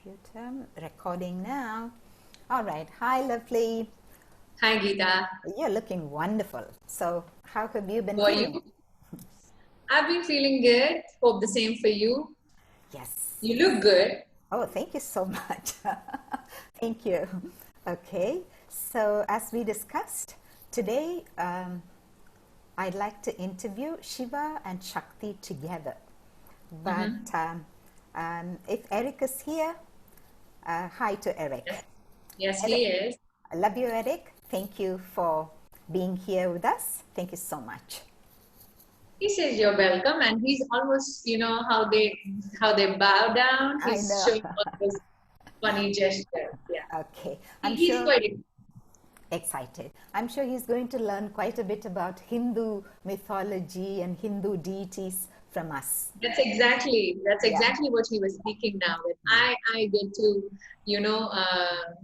Computer recording now. All right. Hi, lovely. Hi, Gita. You're looking wonderful. So, how have you been How are feeling? you? I've been feeling good. Hope the same for you. Yes. You look good. Oh, thank you so much. Thank you. Okay. So, as we discussed today, I'd like to interview Shiva and Shakti together. But if Erik is here, hi to Erik. Yes, he is. I love you, Erik. Thank you for being here with us. Thank you so much. He says you're welcome, and he's almost, how they bow down. I He's know. showing all those funny gestures. Yeah, Okay. he's quite. Excited. I'm sure he's going to learn quite a bit about Hindu mythology and Hindu deities from us. That's exactly what he was speaking now. That I get to,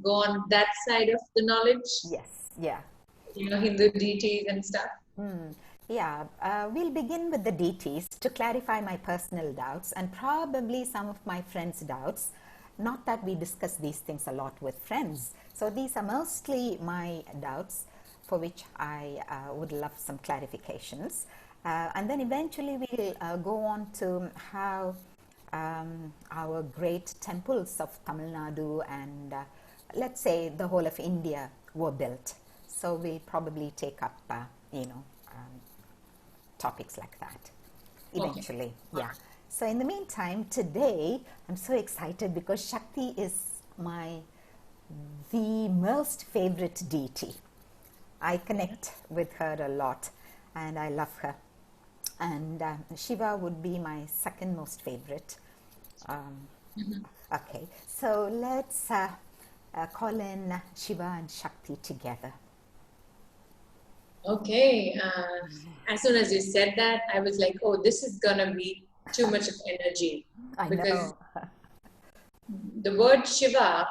go on that side of the knowledge. Yes. Yeah. Hindu deities and stuff. Yeah, we'll begin with the deities to clarify my personal doubts and probably some of my friends' doubts. Not that we discuss these things a lot with friends. So these are mostly my doubts for which I would love some clarifications. And then eventually we'll go on to how our great temples of Tamil Nadu and let's say the whole of India were built. So we'll probably take up, topics like that eventually. Okay. Yeah. So in the meantime, today I'm so excited because Shakti is the most favorite deity. I connect with her a lot and I love her. And Shiva would be my second most favorite. Okay, so let's call in Shiva and Shakti together. Okay. As soon as you said that, I was like, oh, this is going to be too much of energy. Because the word Shiva,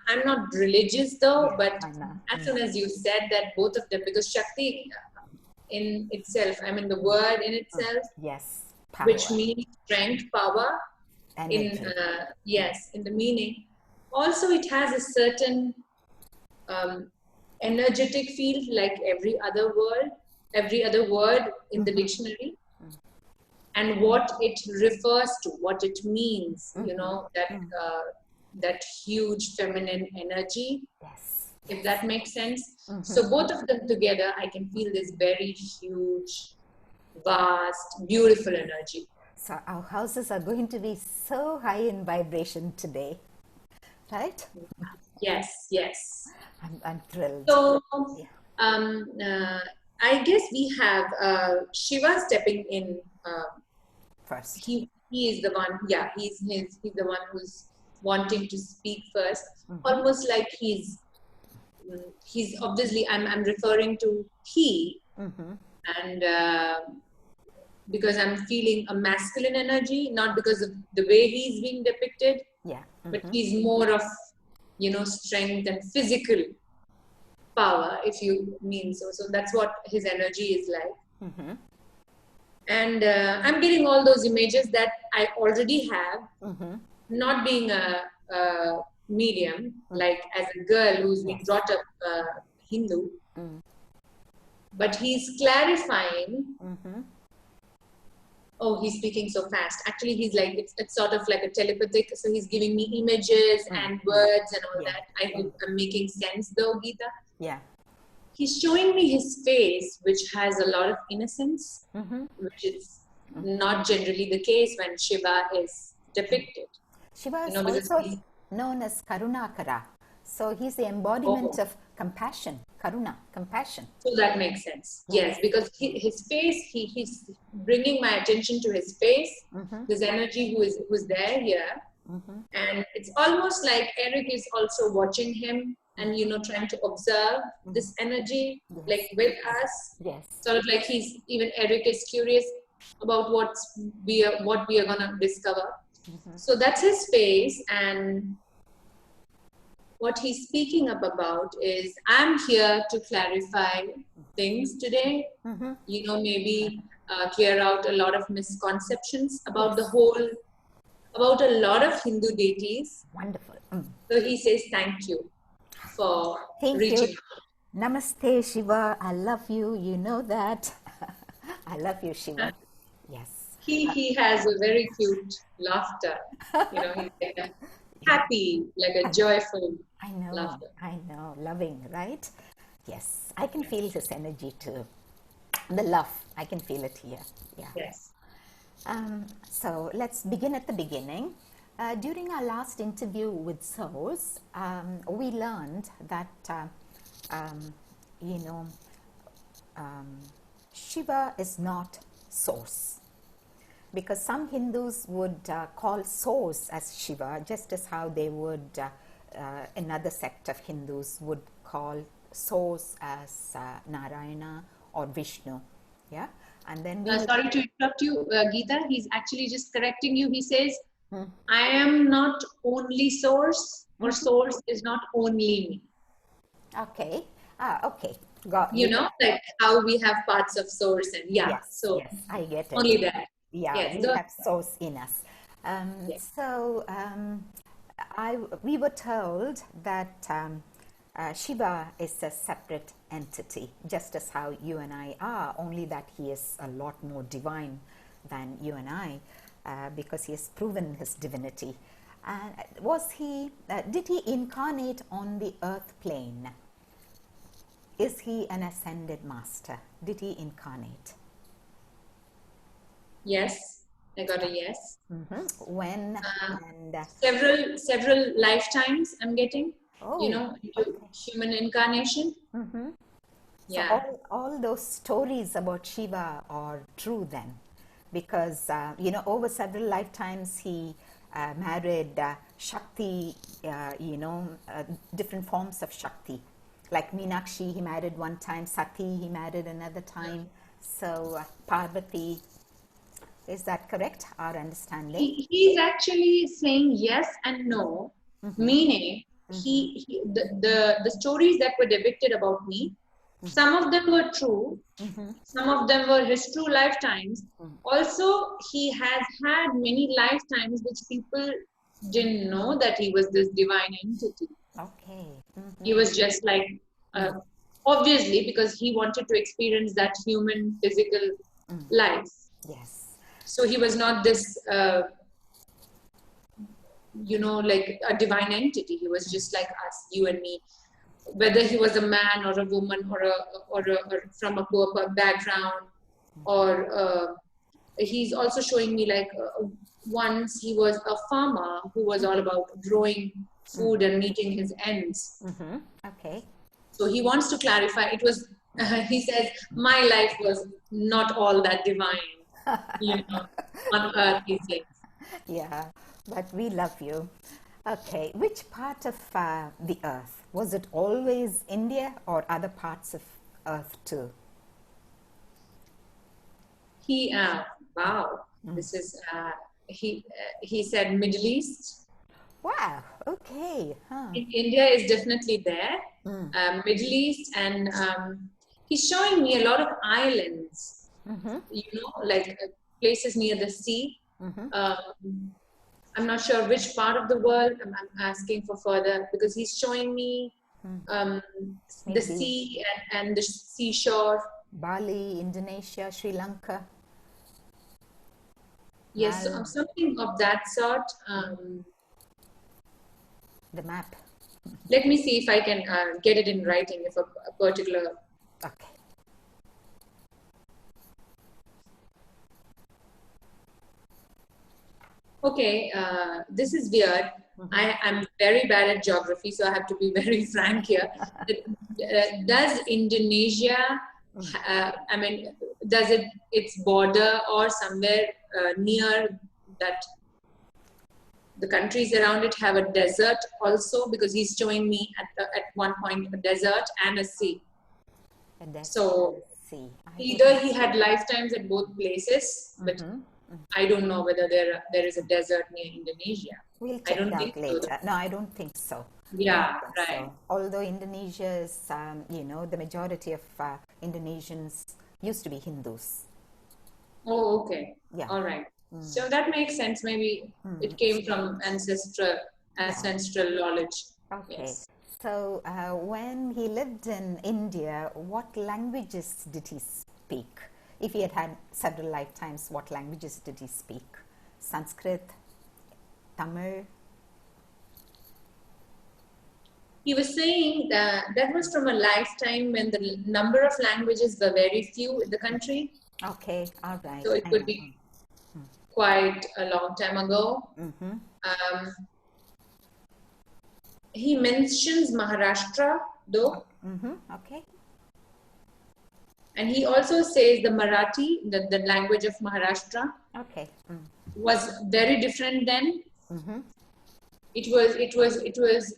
I'm not religious though, yeah, but as soon as you said that, both of them, because Shakti in itself, the word in itself, yes, power. Which means strength, power, energy. in the meaning. Also, it has a certain energetic field like every other word in the dictionary, and what it refers to, what it means, that huge feminine energy. Yes. If that makes sense. So both of them together, I can feel this very huge, vast, beautiful energy. So our houses are going to be so high in vibration today, right? Yes. I'm thrilled. So, I guess we have Shiva stepping in first. He is the one. Yeah, he's the one who's wanting to speak first. Almost like he's obviously. I'm referring to he, and because I'm feeling a masculine energy, not because of the way he's being depicted. Yeah. But he's more of strength and physical power, if you mean so. So that's what his energy is like. And I'm getting all those images that I already have, not being a medium, like as a girl who's been brought up Hindu. But he's clarifying. Oh, he's speaking so fast. Actually, he's like, it's sort of like a telepathic. So he's giving me images and words and all that. I hope I'm making sense though, Gita. Yeah. He's showing me his face, which has a lot of innocence, which is not generally the case when Shiva is depicted. Shiva is also known as Karunakara. So he's the embodiment of compassion, Karuna, compassion. So that makes sense. Yes, because his face, he's bringing my attention to his face, this energy who's there here. And it's almost like Erik is also watching him and, trying to observe this energy, like with us. Yes. Sort of like Erik is curious about what we are going to discover. So that's his face, and what he's speaking about is, I'm here to clarify things today, maybe clear out a lot of misconceptions about the whole about a lot of Hindu deities. Wonderful. So he says thank you for Thank reaching you. Namaste, Shiva. I love you. You know that. I love you, Shiva. Yes. He has a very cute laughter. You know, he's like a happy, like a joyful laughter. I know. Loving, right? Yes. I can feel his energy too. The love. I can feel it here. Yeah. Yes. So let's begin at the beginning. During our last interview with Source, we learned that, you know, Shiva is not Source. Because some Hindus would call Source as Shiva, just as how they would, another sect of Hindus would call Source as Narayana or Vishnu. Yeah. And then sorry to interrupt you, Gita. He's actually just correcting you. He says, I am not only source, or source is not only me. Okay. Okay. Got you know, like how we have parts of source and yes, so yes, I get it. only that. Yeah, yes, we have source in us. Yes. So we were told that Shiva is a separate entity, just as how you and I are, only that he is a lot more divine than you and I, because he has proven his divinity. Did he incarnate on the earth plane? Is he an ascended master? Did he incarnate? Yes, I got a yes. When? Several lifetimes I'm getting, you know, human incarnation. So all those stories about Shiva are true then, because you know, over several lifetimes he married Shakti, you know, different forms of Shakti. Like Meenakshi, he married one time. Sati, he married another time. So Parvati, is that correct? Our understanding? He's actually saying yes and no, meaning the stories that were depicted about me, some of them were true, some of them were his true lifetimes. Also, he has had many lifetimes which people didn't know that he was this divine entity. Okay. He was just like, obviously, because he wanted to experience that human physical life. Yes. So he was not this, you know, like a divine entity. He was just like us, you and me. Whether he was a man or a woman or from a poor background, or he's also showing me like once he was a farmer who was all about growing food and meeting his ends. Okay. So he wants to clarify. It was, he says, my life was not all that divine, you know, on earth, he says. Yeah, but we love you. Okay, which part of the earth? Was it always India or other parts of earth too? Wow, this is, he said Middle East. Wow, okay. India is definitely there, Middle East, and he's showing me a lot of islands, you know, like places near the sea. I'm not sure which part of the world. I'm asking for further because he's showing me the sea and the seashore. Bali, Indonesia, Sri Lanka. Yes, something of that sort. The map. Let me see if I can get it in writing, if a particular. Okay. Okay, this is weird. I'm very bad at geography, so I have to be very frank here. Does Indonesia, I mean, does its border or somewhere near that, the countries around it have a desert also? Because he's showing me at one point a desert and a sea. So either he had lifetimes at both places, but I don't know whether there is a desert near Indonesia. We'll check it out later. So. No, I don't think so. Yeah, right. So. Although Indonesia is, you know, the majority of Indonesians used to be Hindus. Oh, okay. Yeah. All right. So that makes sense. Maybe it came from ancestral knowledge. Okay. Yes. So when he lived in India, what languages did he speak? If he had had several lifetimes, what languages did he speak? Sanskrit, Tamil? He was saying that was from a lifetime when the number of languages were very few in the country. Okay, all right. So it could be quite a long time ago. He mentions Maharashtra though. Okay. And he also says the Marathi, the language of Maharashtra, Okay. was very different then. It was.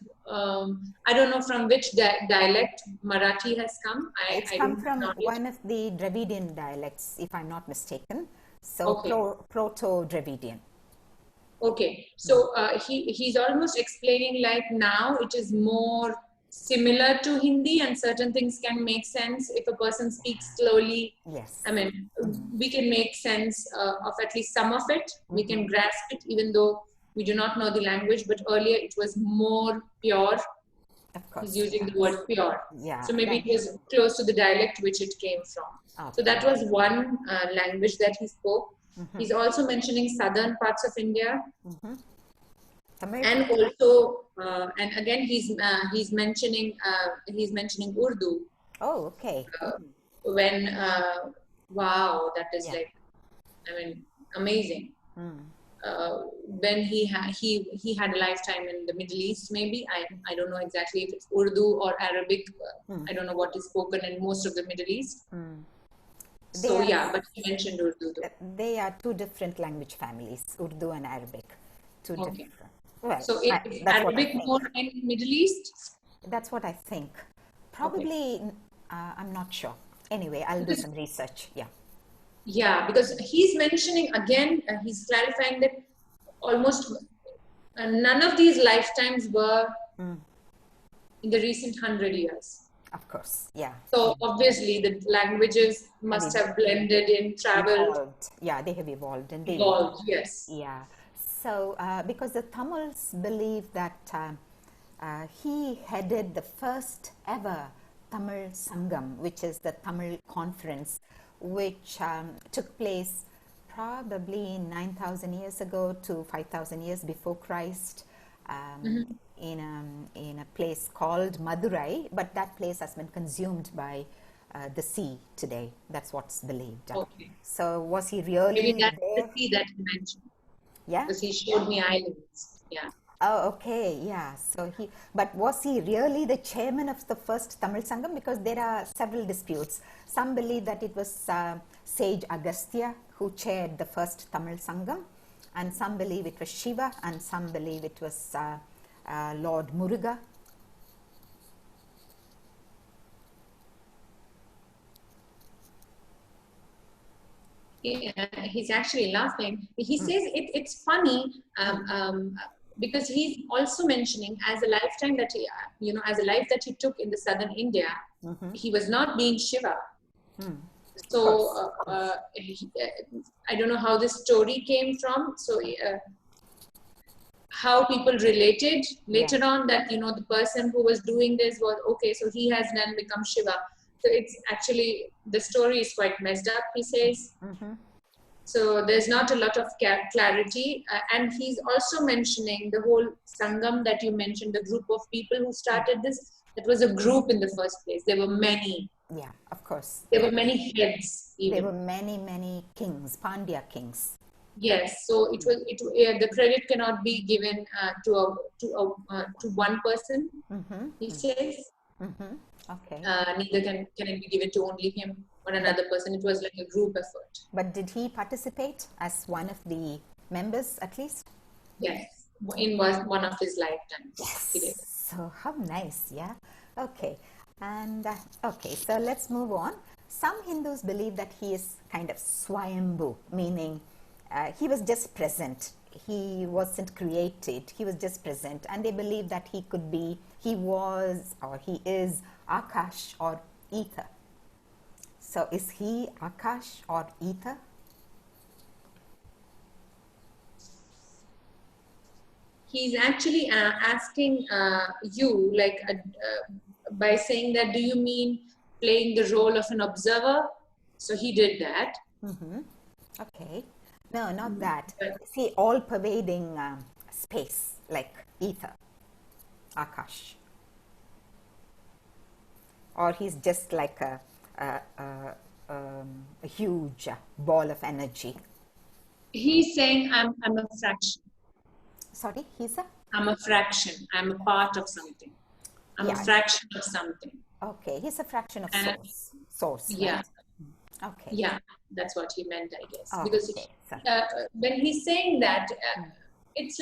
I don't know from which dialect Marathi has come. It's I come don't from know. one of the Dravidian dialects, if I'm not mistaken. So Okay. Proto-Dravidian. Okay, so he's almost explaining like now it is more similar to Hindi, and certain things can make sense if a person speaks slowly. Yes. I mean, we can make sense of at least some of it. We can grasp it, even though we do not know the language. But earlier it was more pure. Of course. He's using the word pure. Yeah. So maybe it was close to the dialect which it came from. Okay. So that was one language that he spoke. He's also mentioning southern parts of India. And also, and again, he's mentioning Urdu. Oh, okay. When wow, that is like, I mean, amazing. When he had a lifetime in the Middle East, maybe I don't know exactly if it's Urdu or Arabic. I don't know what is spoken in most of the Middle East. So yeah, but he mentioned Urdu though. They are two different language families, Urdu and Arabic. Two different. Well, so is Arabic more in Middle East? That's what I think. Probably, I'm not sure. Anyway, I'll do some research. Yeah. Yeah, because he's mentioning again, he's clarifying that almost none of these lifetimes were in the recent 100 years. Of course, yeah. So obviously the languages must have blended in, traveled. Evolved. Yeah, they have evolved. And evolved, yes. Yeah. So because the Tamils believe that he headed the first ever Tamil Sangam, which is the Tamil conference, which took place probably 9,000 years ago to 5,000 years before Christ. In a place called Madurai, but that place has been consumed by the sea today. That's what's believed. Okay. So was he really Maybe that's there? the sea that he mentioned. Yeah. Because he showed me islands. Yeah. Oh, okay. Yeah. So but was he really the chairman of the first Tamil Sangam? Because there are several disputes. Some believe that it was Sage Agastya who chaired the first Tamil Sangam, and some believe it was Shiva, and some believe it was Lord Muruga. Yeah, he's actually laughing. He says it's funny because he's also mentioning as a lifetime that he, as a life that he took in the southern India, he was not being Shiva. So I don't know how this story came from. So how people related later on that the person who was doing this was okay. So he has then become Shiva. So it's actually, the story is quite messed up, he says. So there's not a lot of clarity. And he's also mentioning the whole Sangam that you mentioned, the group of people who started this. It was a group in the first place. There were many. Yeah, of course. There were many heads even. There were many kings, Pandya kings. Yes, so the credit cannot be given to one person, he says. Okay. Neither can it be given to only him or another person. It was like a group effort. But did he participate as one of the members at least? Yes, in one of his lifetimes. Yes. He did. So how nice, yeah. Okay, and okay, so let's move on. Some Hindus believe that he is kind of Swayambhu, meaning he was just present. He wasn't created. He was just present, and they believe that he was, or he is Akash or ether. So is he Akash or ether? he's actually asking you, like, by saying that, do you mean playing the role of an observer? So he did that. Okay. No, not that. But See, all pervading space, like ether, Akash. Or he's just like a huge ball of energy. he's saying, I'm a fraction. Sorry, he's a? I'm a fraction. I'm a part of something. I'm a fraction of something. Okay, he's a fraction of And source, yeah. right? Okay. Yeah, that's what he meant, I guess. Oh, because okay. when he's saying that, it's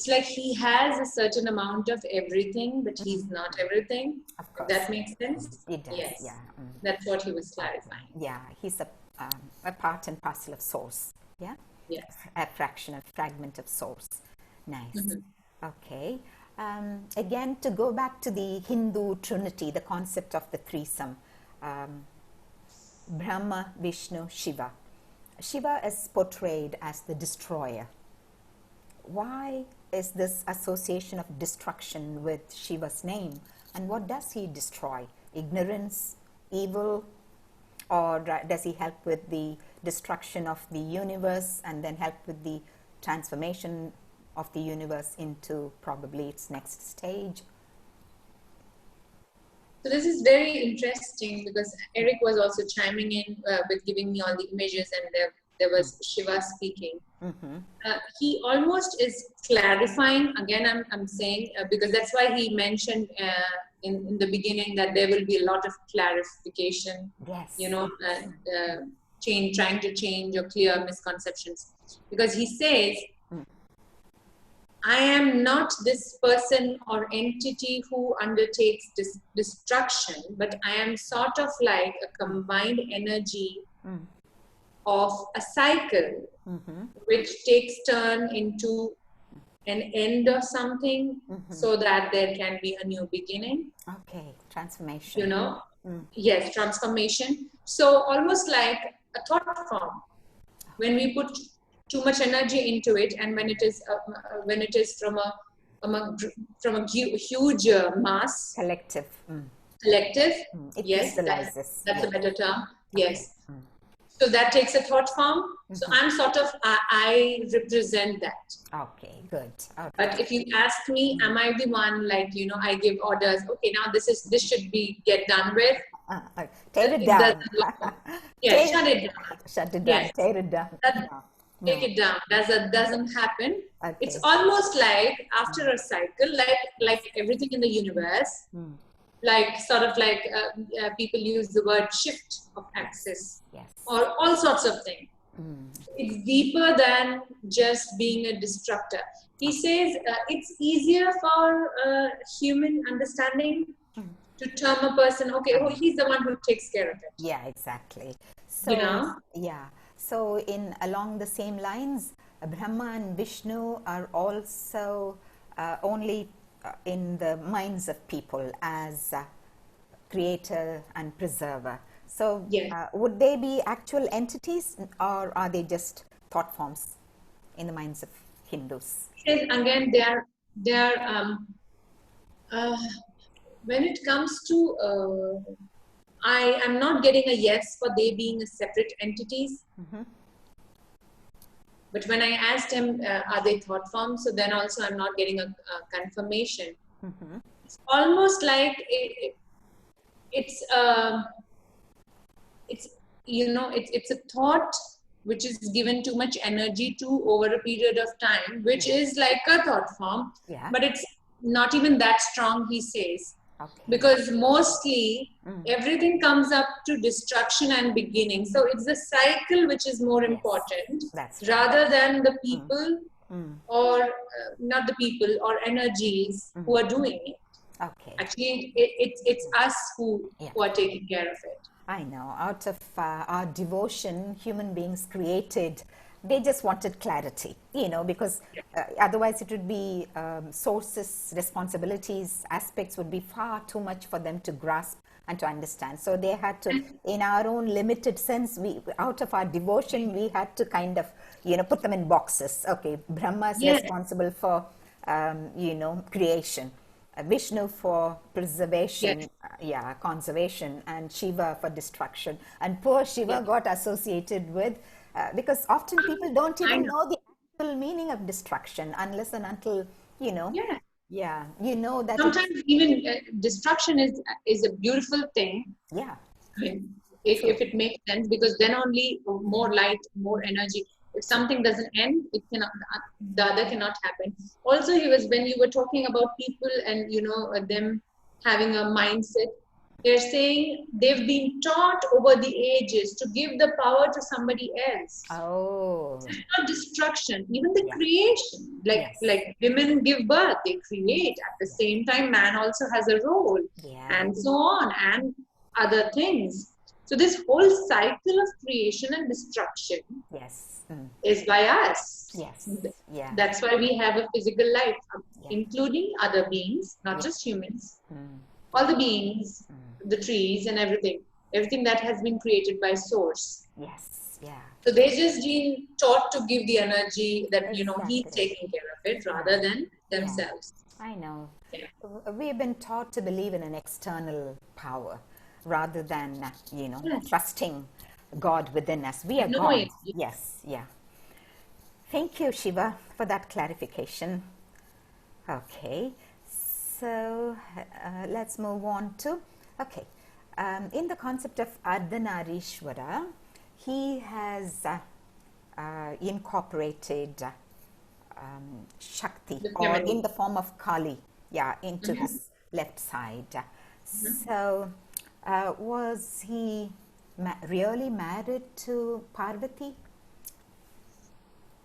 like he has a certain amount of everything, but he's not everything. Of course. That makes sense? It does, yes. yeah. That's what he was clarifying. Yeah, he's a part and parcel of source. Yeah? Yes. A fraction, a fragment of source. Nice. Okay. Again, to go back to the Hindu trinity, the concept of the threesome, Brahma, Vishnu, Shiva. Shiva is portrayed as the destroyer. Why is this association of destruction with Shiva's name? And what does he destroy? Ignorance, evil, or does he help with the destruction of the universe and then help with the transformation of the universe into probably its next stage? So this is very interesting, because Erik was also chiming in with giving me all the images, and there was Shiva speaking. He almost is clarifying, again I'm saying, because that's why he mentioned in the beginning that there will be a lot of clarification, yes. Trying to change or clear misconceptions, because he says, I am not this person or entity who undertakes destruction, but I am sort of like a combined energy of a cycle, which takes turn into an end of something, so that there can be a new beginning. Okay, transformation. Yes, transformation. So almost like a thought form. When we put too much energy into it, and when it is from a huge mass, collective, it yes, that's a better term. Yes. So that takes a thought form. So I'm sort of, I represent that. Okay, good. Okay. But if you ask me, am I the one, like, I give orders, okay, now this should be get done with. Tear it down. Yeah, shut it down. Shut it down. Yes. Tear it down. Take it down. That doesn't happen. Okay. It's almost like after a cycle, like everything in the universe, like sort of like people use the word shift of axis, or all sorts of things. It's deeper than just being a destructor. He says it's easier for human understanding to term a person, okay, he's the one who takes care of it. Yeah, exactly. So, yeah. So along the same lines, Brahma and Vishnu are also only in the minds of people as creator and preserver. So would they be actual entities, or are they just thought forms in the minds of Hindus? Again, they are when it comes to I am not getting a yes for they being a separate entities. But when I asked him, are they thought forms? So then also I'm not getting a confirmation. It's almost like it's a thought which is given too much energy to over a period of time, which is like a thought form, but it's not even that strong, he says. Because mostly everything comes up to destruction and beginning. So it's the cycle which is more important, rather than the people or not the people or energies who are doing it. Actually, it's us who are taking care of it. I know. Out of our devotion, human beings created, they just wanted clarity, because otherwise it would be sources, responsibilities, aspects would be far too much for them to grasp and to understand. So they had to, in our own limited sense, we, out of our devotion, we had to kind of, put them in boxes. Okay, Brahma is responsible for, creation. Vishnu for preservation, conservation, and Shiva for destruction. And poor Shiva got associated with, because often people don't even know the actual meaning of destruction unless and until, that sometimes even destruction is a beautiful thing. Yeah. I mean, if it makes sense, because then only more light, more energy. If something doesn't end, it cannot, the other cannot happen. Also, when you were talking about people and them having a mindset, they're saying they've been taught over the ages to give the power to somebody else. Oh, it's not destruction, even the creation. Like women give birth, they create. At the same time, man also has a role, and so on, and other things. So this whole cycle of creation and destruction is by us. That's why we have a physical life, including other beings, not just humans. All the beings, the trees and everything that has been created by source. So they just been taught to give the energy that he's taking care of it rather than themselves. I know. We've been taught to believe in an external power rather than trusting God within us. We are God. Thank you, Shiva, for that clarification. Okay, so let's move on to, in the concept of Ardhanarishwara, he has incorporated Shakti, or in the form of Kali, into his left side. So was he really married to Parvati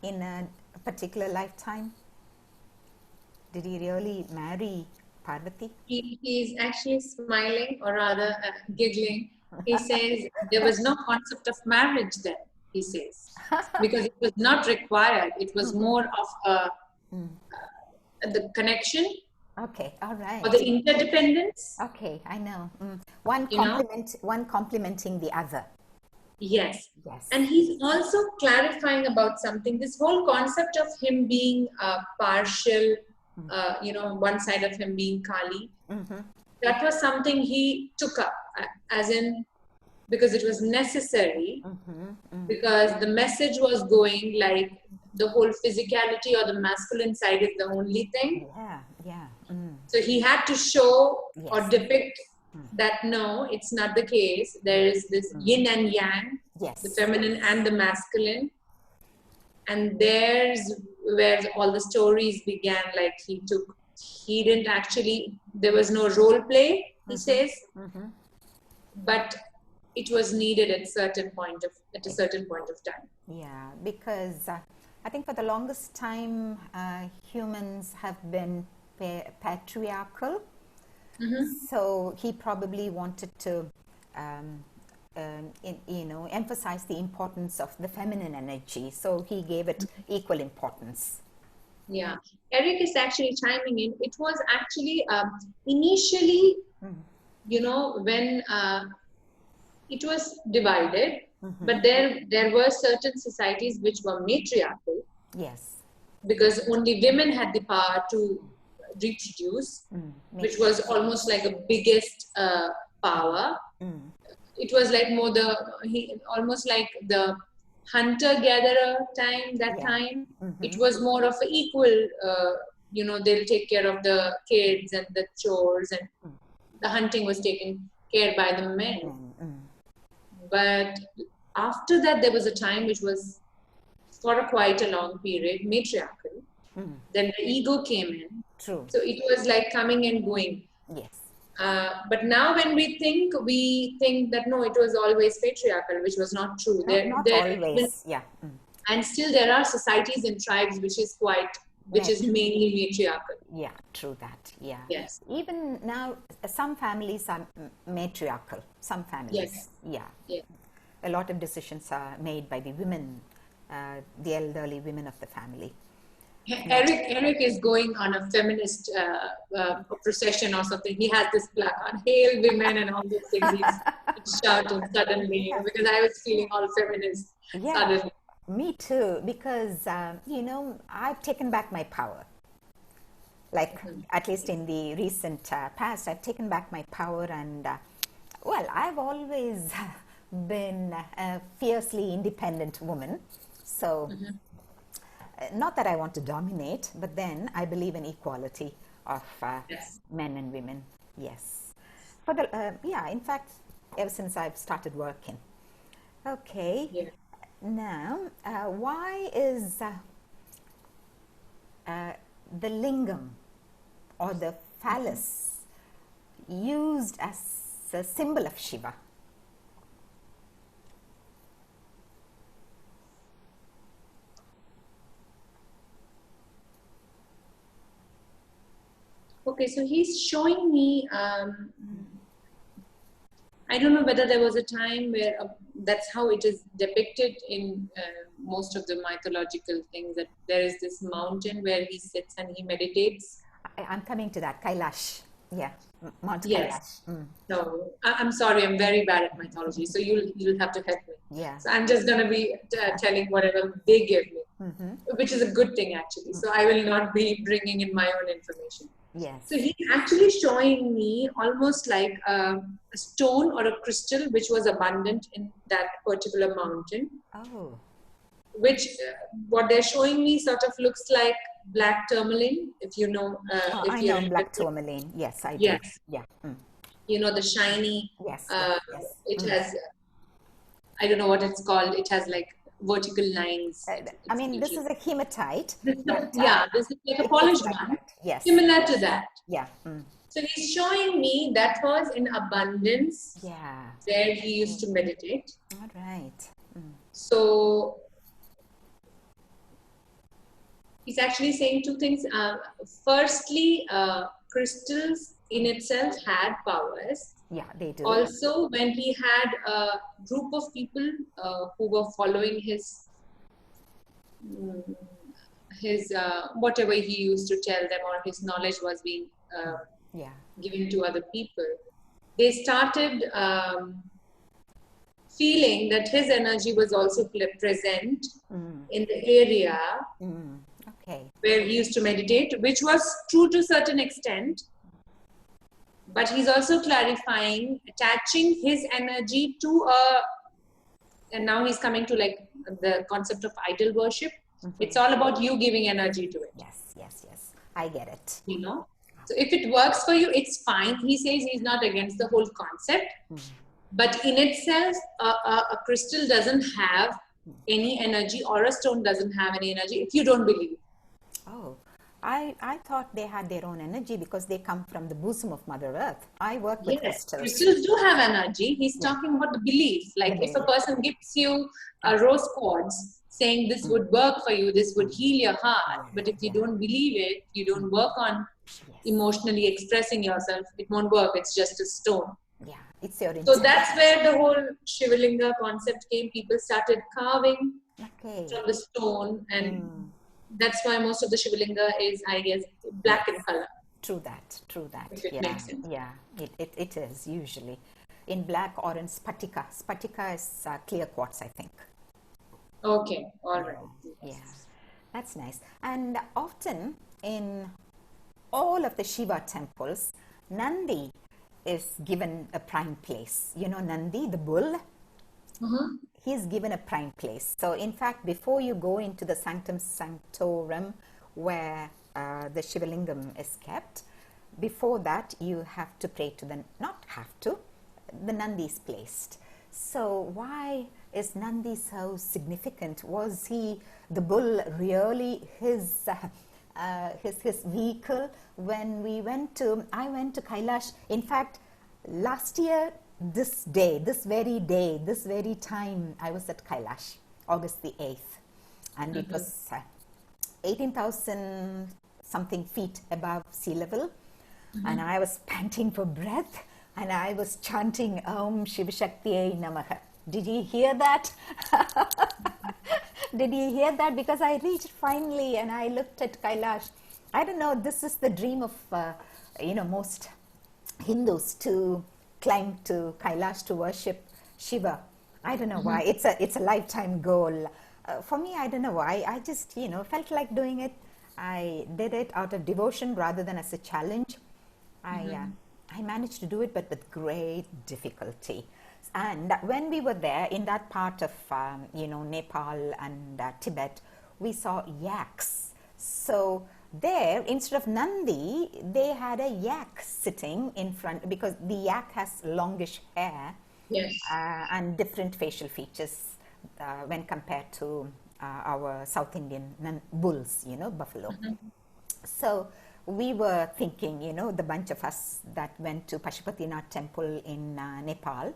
in a particular lifetime? Did he really marry Parvati? He's actually smiling, or rather giggling. He says there was no concept of marriage then, he says, because it was not required. It was more of the connection. Okay, all right. Or the interdependence. Okay, I know. One complementing the other. Yes. And he's also clarifying about something. This whole concept of him being partial, one side of him being Kali, that was something he took up, as in, because it was necessary, because the message was going like the whole physicality or the masculine side is the only thing. So he had to show or depict that no, it's not the case. There is this yin and yang, the feminine and the masculine. And there's where all the stories began. Like he didn't actually, there was no role play, he says, but it was needed at a certain point of time. Yeah, because I think for the longest time, humans have been patriarchal. So he probably wanted to emphasize the importance of the feminine energy. So he gave it equal importance. Yeah. Erik is actually chiming in. It was actually initially, when it was divided, but there were certain societies which were matriarchal. Because only women had the power to reproduce, which was almost like a biggest power. It was like more almost like the hunter-gatherer time, time. It was more of an equal, they'll take care of the kids and the chores, and the hunting was taken care by the men. But after that, there was a time which was for quite a long period matriarchal. Then the ego came in. True. So it was like coming and going. But now when we think that no, it was always patriarchal, which was not true. Not always. And still there are societies and tribes which is mainly matriarchal. Yeah, true that. Yes. Even now, some families are matriarchal. Some families. A lot of decisions are made by the women, the elderly women of the family. Erik is going on a feminist procession or something. He has this placard, "Hail women," and all those things. He's shouting suddenly because I was feeling all feminist Yeah, suddenly. me too, because, I've taken back my power. Like, at least in the recent past, I've taken back my power, and, well, I've always been a fiercely independent woman. So, not that I want to dominate, but then I believe in equality of Yes. men and women. Yes. Yeah, in fact, ever since I've started working. Okay. Yeah. Now, why is the lingam or the phallus used as a symbol of Shiva? Okay, so he's showing me. I don't know whether there was a time where that's how it is depicted in most of the mythological things, that there is this mountain where he sits and he meditates. I'm coming to that. Kailash. Yeah, Mount Yes. Kailash. So I'm sorry, I'm very bad at mythology, so you'll have to help me. Yeah. So I'm just gonna be telling whatever they give me, which is a good thing actually. So I will not be bringing in my own information. Yes. So he's actually showing me almost like a stone or a crystal which was abundant in that particular mountain. Oh. Which what they're showing me sort of looks like black tourmaline, if you know. If I you're know black tourmaline. Yes, I do. Yes. Yeah. You know, the shiny. Yes. Yes. It has. I don't know what it's called. It has like vertical lines. I mean, this is a hematite. This But, is like a it polished looks like one, that. Yes. similar to that. Yeah. So he's showing me that was in abundance. Yeah. Where he used to meditate. All right. So he's actually saying two things. Firstly, crystals in itself had powers. Yeah, they do. Also, when he had a group of people who were following his whatever he used to tell them, or his knowledge was being given to other people, they started feeling that his energy was also present in the area where he used to meditate, which was true to a certain extent. But he's also clarifying, attaching his energy to and now he's coming to like the concept of idol worship. It's all about you giving energy to it. Yes. I get it. You know? So if it works for you, it's fine. He says he's not against the whole concept. But in itself, a crystal doesn't have any energy, or a stone doesn't have any energy if you don't believe. Oh, I thought they had their own energy because they come from the bosom of Mother Earth. I work with crystals. Crystals do have energy. He's talking about the belief. Like if a person gives you a rose quartz saying this would work for you, this would heal your heart. But if you don't believe it, you don't work on emotionally expressing yourself, it won't work. It's just a stone. Yeah, it's your intent. So that's where the whole Shivalinga concept came. People started carving from the stone, and that's why most of the Shivalinga is, I guess, black in color. True that. If it makes sense. Yeah, it is usually in black or in spatika. Spatika is clear quartz, I think. Okay, all right. Yeah, that's nice. And often in all of the Shiva temples, Nandi is given a prime place. You know, Nandi, the bull, he's given a prime place. So in fact, before you go into the sanctum sanctorum where the Shivalingam is kept, before that you have to pray to the Nandi is placed. So why is Nandi so significant? Was the bull really his vehicle? When I went to Kailash, in fact, last year, this very time, I was at Kailash, August the 8th, and it was 18,000 something feet above sea level, and I was panting for breath, and I was chanting Om Shiva Shaktiye Namaha. Did you hear that? Did you hear that? Because I reached finally and I looked at Kailash. I don't know, this is the dream of, most Hindus to climb to Kailash to worship Shiva. I don't know why. It's a lifetime goal. For me, I don't know why. I just, felt like doing it. I did it out of devotion rather than as a challenge. I managed to do it, but with great difficulty. And when we were there in that part of, Nepal and Tibet, we saw yaks. So there, instead of Nandi, they had a yak sitting in front, because the yak has longish hair. Yes. And different facial features when compared to our South Indian bulls, buffalo. So we were thinking, the bunch of us that went to Pashupatinath temple in Nepal,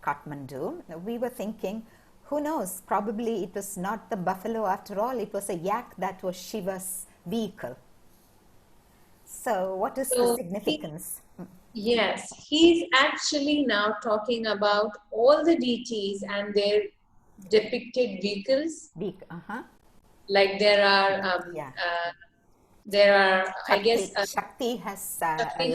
Kathmandu, we were thinking, who knows, probably it was not the buffalo after all, it was a yak that was Shiva's vehicle. So what is the significance? Yes, he's actually now talking about all the deities and their depicted vehicles. Like there are, Shakti, I guess, Shakti has Shakti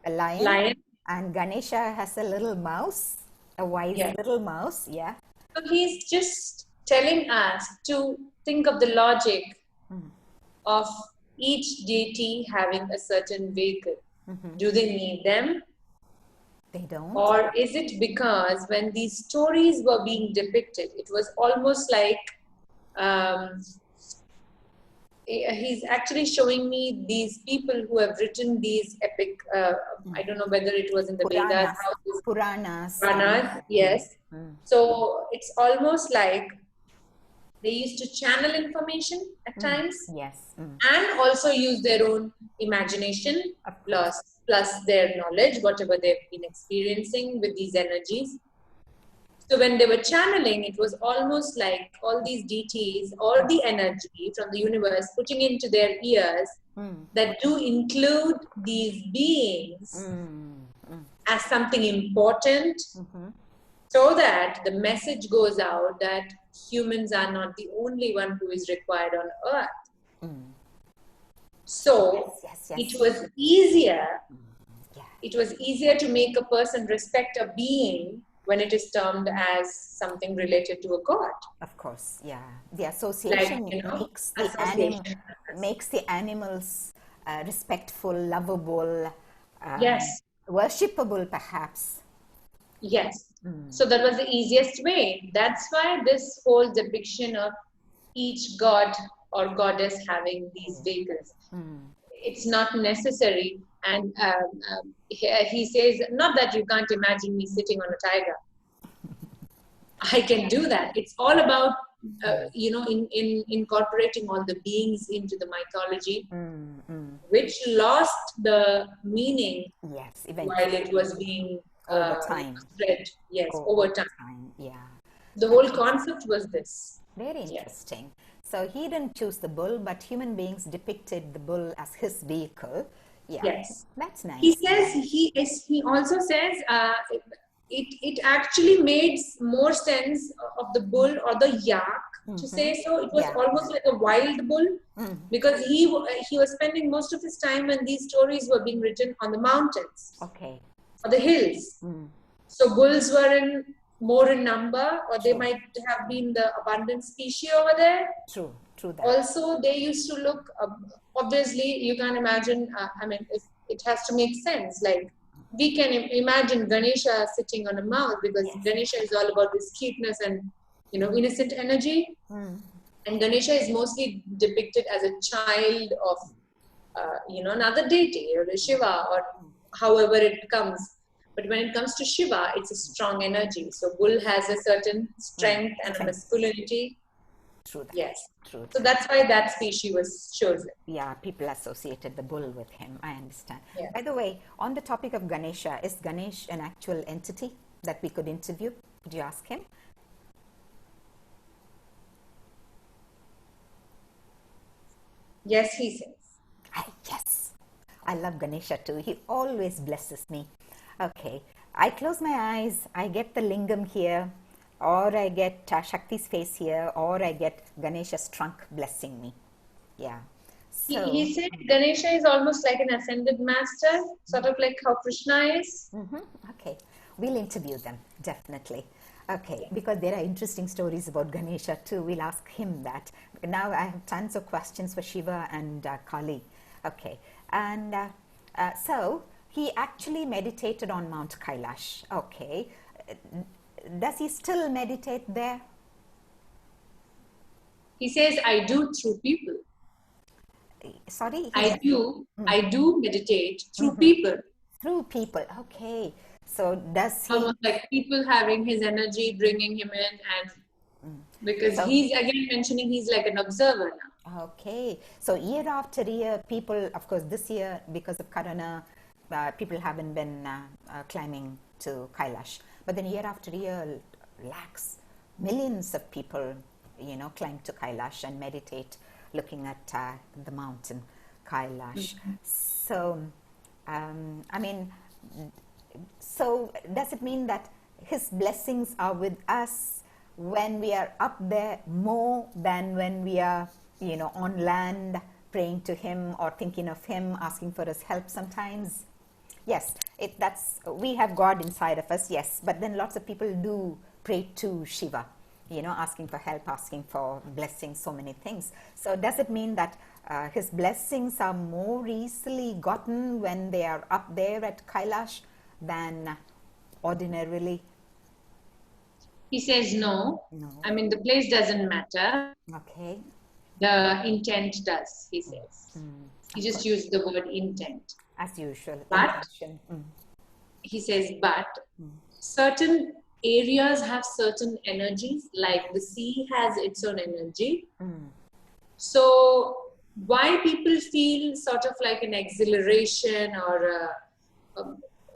a lion, and Ganesha has a little mouse, a wise little mouse. Yeah. So he's just telling us to think of the logic of each deity having a certain vehicle. Do they need them? They don't. Or is it because when these stories were being depicted, it was almost like he's actually showing me these people who have written these epic, I don't know whether it was in the Vedas. Puranas. Yes. So it's almost like they used to channel information at times. Yes. And also use their own imagination plus their knowledge, whatever they've been experiencing with these energies. So when they were channeling, it was almost like all these deities, all the energy from the universe putting into their ears that do include these beings as something important, so that the message goes out that humans are not the only one who is required on earth. So it was easier. It was easier to make a person respect a being when it is termed as something related to a god. Of course, yeah. The association makes the animals respectful, lovable, worshipable, perhaps. Yes. So that was the easiest way. That's why this whole depiction of each god or goddess having these vehicles. It's not necessary. And he says, not that you can't imagine me sitting on a tiger. I can do that. It's all about, in incorporating all the beings into the mythology, which lost the meaning while it was being over time. spread. Yes, over time. Yeah. The whole concept was this. Very interesting. So he didn't choose the bull, but human beings depicted the bull as his vehicle. Yeah. Yes. That's nice. He says, he also says, it actually made more sense of the bull or the yak to say so. It was almost like a wild bull because he was spending most of his time when these stories were being written on the mountains. Okay. Or the hills. So bulls were more in number, or they might have been the abundant species over there. True that. Also, they used to look, obviously, you can imagine, if it has to make sense. Like, we can imagine Ganesha sitting on a mouse because Ganesha is all about this cuteness and, innocent energy. And Ganesha is mostly depicted as a child of, another deity, or Shiva, or however it comes. But when it comes to Shiva, it's a strong energy. So bull has a certain strength and a masculinity. True that. Yes. True. So that's why that species was chosen. Yeah, people associated the bull with him. I understand. Yeah. By the way, on the topic of Ganesha, is Ganesh an actual entity that we could interview? Could you ask him? Yes, he says. Yes. I love Ganesha too. He always blesses me. Okay. I close my eyes, I get the Lingam here, or I get Shakti's face here, or I get Ganesha's trunk blessing me. Yeah. So, He said Ganesha is almost like an ascended master, sort of like how Krishna is. okay, we'll interview them, definitely. Okay, because there are interesting stories about Ganesha too. We'll ask him that. Now I have tons of questions for Shiva and Kali. Okay, and so he actually meditated on Mount Kailash. Okay, does he still meditate there? He says, I do through people. Sorry? I do meditate through people. Through people, okay. So does he... Almost like people having his energy, bringing him in, and because he's again mentioning he's like an observer now. Okay. So year after year, people, of course, this year, because of Corona, people haven't been climbing to Kailash. But then year after year, lakhs, millions of people, climb to Kailash and meditate looking at the mountain Kailash. So, so does it mean that his blessings are with us when we are up there more than when we are, on land praying to him or thinking of him, asking for his help sometimes? Yes, we have God inside of us, yes, but then lots of people do pray to Shiva, asking for help, asking for blessings, so many things. So does it mean that his blessings are more easily gotten when they are up there at Kailash than ordinarily? He says no. I mean, the place doesn't matter. Okay. The intent does, he says. He just used the word intent. As usual. But, he says, but certain areas have certain energies, like the sea has its own energy. So why people feel sort of like an exhilaration or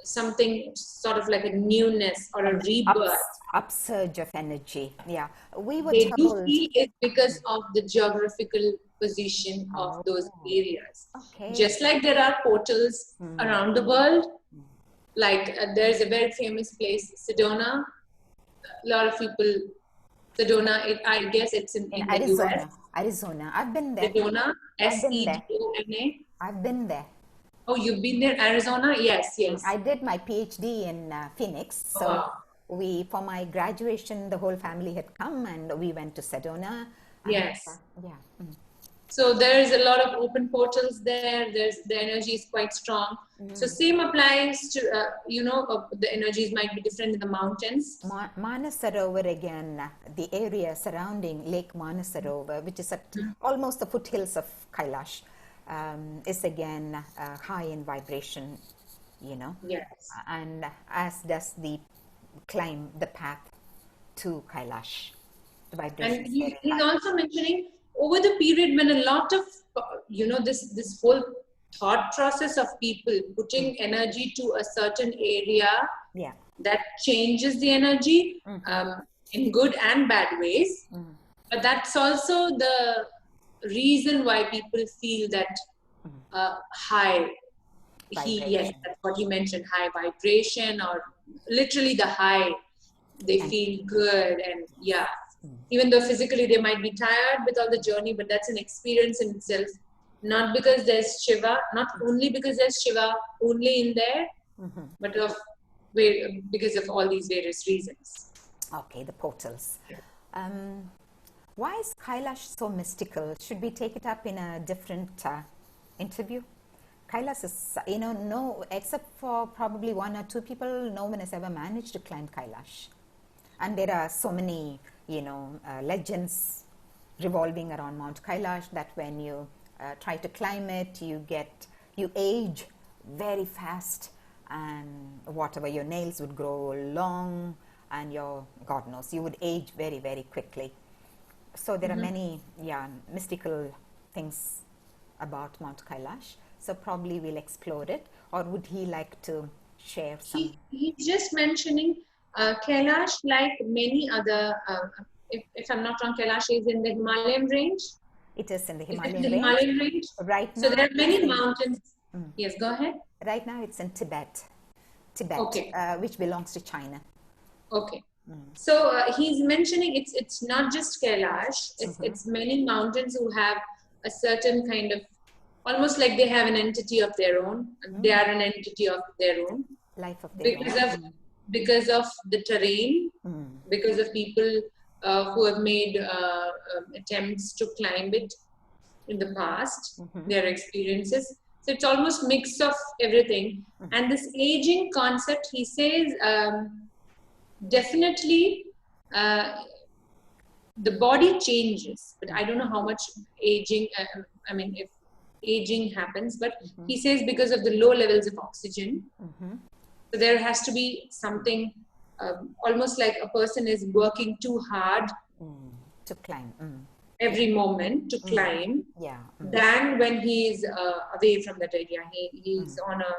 something sort of like a newness or a rebirth. Upsurge of energy. Yeah. They do feel it because of the geographical position of those areas. Okay. Just like there are portals around the world, like there's a very famous place, Sedona. A lot of people, Sedona, I guess it's in Arizona. US. Arizona. I've been there. Sedona, Sedona. I've been there. Oh, you've been there, Arizona? Yes. I did my PhD in Phoenix. So for my graduation, the whole family had come and we went to Sedona. Yes. Yeah. So there's a lot of open portals there. The energy is quite strong. So same applies to, the energies might be different in the mountains. Manasarovar again, the area surrounding Lake Manasarovar, which is at almost the foothills of Kailash, is again high in vibration, Yes. and as does the climb, the path to Kailash. The vibration. And he's also mentioning over the period when a lot of, this whole thought process of people putting energy to a certain area that changes the energy in good and bad ways. But that's also the reason why people feel that high, yes, that's what he mentioned, high vibration, or literally the high, they feel good, and even though physically they might be tired with all the journey, but that's an experience in itself, not because there's Shiva, not only because there's Shiva only in there, but because of all these various reasons. Okay, the portals. Why is Kailash so mystical? Should we take it up in a different interview? Kailash is, no, except for probably one or two people, no one has ever managed to climb Kailash. And there are so many, legends revolving around Mount Kailash that when you try to climb it, you age very fast, and whatever, your nails would grow long, and God knows, you would age very, very quickly. So there are many, mystical things about Mount Kailash. So probably we'll explore it. Or would he like to share some? He's just mentioning Kailash, like many other, if I'm not wrong, Kailash is in the Himalayan range. It is in the Himalayan range. Right now. So there are many mountains. Yes, go ahead. Right now it's in Tibet. Tibet, Okay. which belongs to China. Okay. So he's mentioning it's not just Kailash, it's many mountains who have a certain kind of, almost like they have an entity of their own. They are an entity of their own. Life of their own. Because of the terrain, because of people who have made attempts to climb it in the past, their experiences. So it's almost mix of everything. And this aging concept, he says, definitely the body changes, but I don't know how much aging, if aging happens, but he says because of the low levels of oxygen, so there has to be something almost like a person is working too hard to climb every moment to climb, than when he is away from that area. He's on a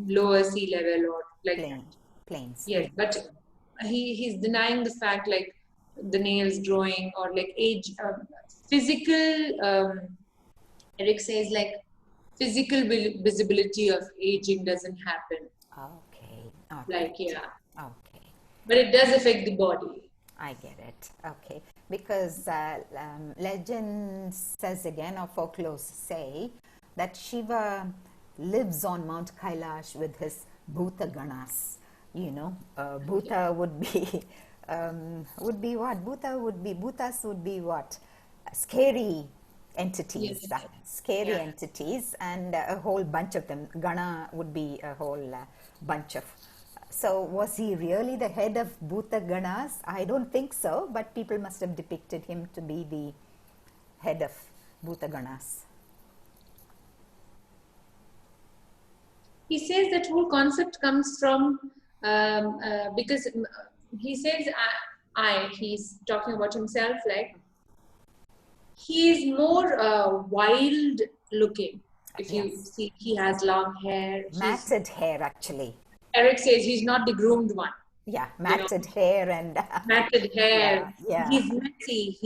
lower sea level or like plains. Yes, but he's denying the fact, like the nails growing or like age, physical. Erik says like physical visibility of aging doesn't happen. Okay. Like Okay. But it does affect the body. I get it. Okay. Because legend says again, or folklore say, that Shiva lives on Mount Kailash with his Bhuta Ganas. Bhuta would be what? Bhutas would be what? Scary entities. Yes. Scary entities, and a whole bunch of them. Gana would be a whole bunch of. So was he really the head of Bhuta Ganas? I don't think so, but people must have depicted him to be the head of Bhuta Ganas. He says that whole concept comes from because he says he's talking about himself, like he is more wild looking. If you see, he has long hair, matted hair actually. Erik says he's not the groomed one. Yeah, matted hair and matted hair. He's messy.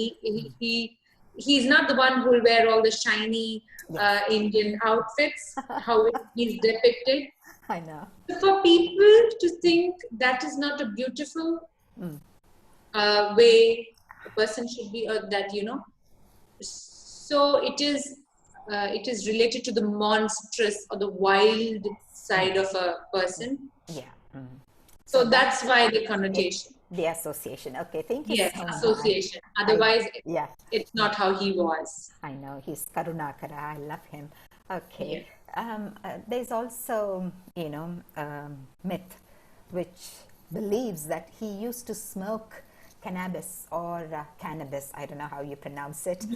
He's not the one who will wear all the shiny Indian outfits, how he's depicted. I know. For people to think that is not a beautiful way a person should be, or that, so it is related to the monstrous or the wild side of a person. So that's why the connotation. The association. Okay, thank you. Yes, association. Otherwise, it's not how he was. I know, he's Karunakara. I love him. Okay. There's also, myth which believes that he used to smoke cannabis or cannabis, I don't know how you pronounce it,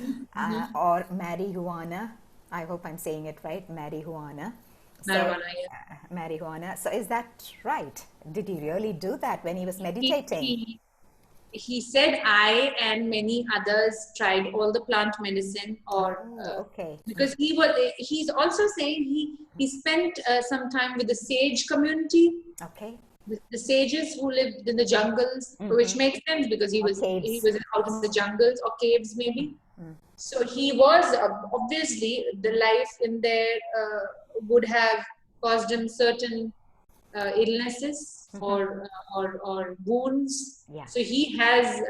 or marijuana. I hope I'm saying it right, marijuana. Marijuana. So is that right? Did he really do that when he was meditating? He said I and many others tried all the plant medicine, because he's also saying he spent some time with the sage community. Okay. The sages who lived in the jungles, which makes sense because he was out in the jungles or caves maybe. So he was obviously the life in there would have caused him certain illnesses or wounds. So he has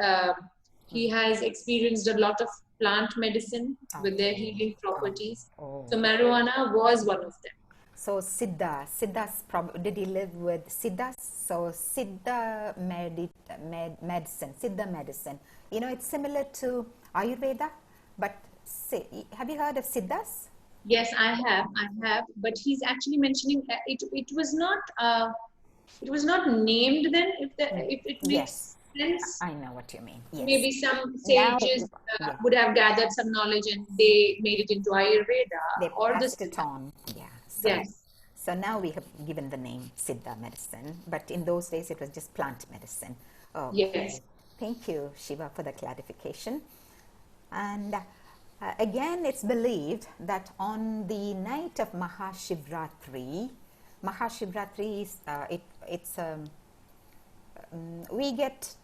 experienced a lot of plant medicine with their healing properties. So marijuana was one of them. So Siddhas, did he live with Siddhas? So Siddha medicine, it's similar to Ayurveda, but have you heard of Siddhas? Yes, I have, but he's actually mentioning it was not named then, if it makes sense. I know what you mean. Yes. Maybe some sages would have gathered some knowledge and they made it into Ayurveda. They passed it on. Yes. So now we have given the name Siddha medicine, but in those days it was just plant medicine. Yes. Thank you, Shiva, for the clarification. And again, it's believed that on the night of Mahashivratri is we get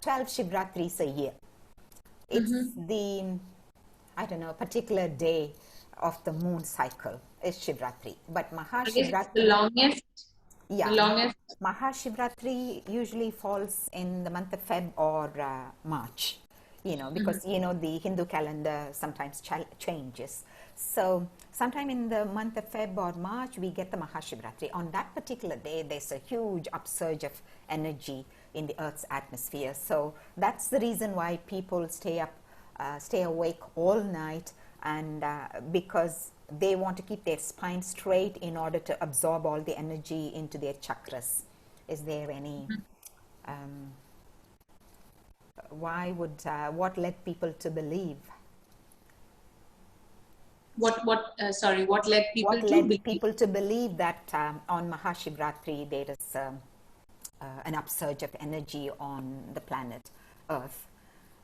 12 Shivratris a year. It's the particular day of the moon cycle is Shivratri, but Mahashivratri the longest. Yeah. The longest? Mahashivratri usually falls in the month of Feb or March, because, the Hindu calendar sometimes changes. So sometime in the month of Feb or March, we get the Mahashivratri. On that particular day, there's a huge upsurge of energy in the Earth's atmosphere. So that's the reason why people stay awake all night, and because they want to keep their spine straight in order to absorb all the energy into their chakras. Is there any, what led people to believe? What led people What led people to believe that on Mahashivratri there is an upsurge of energy on the planet Earth,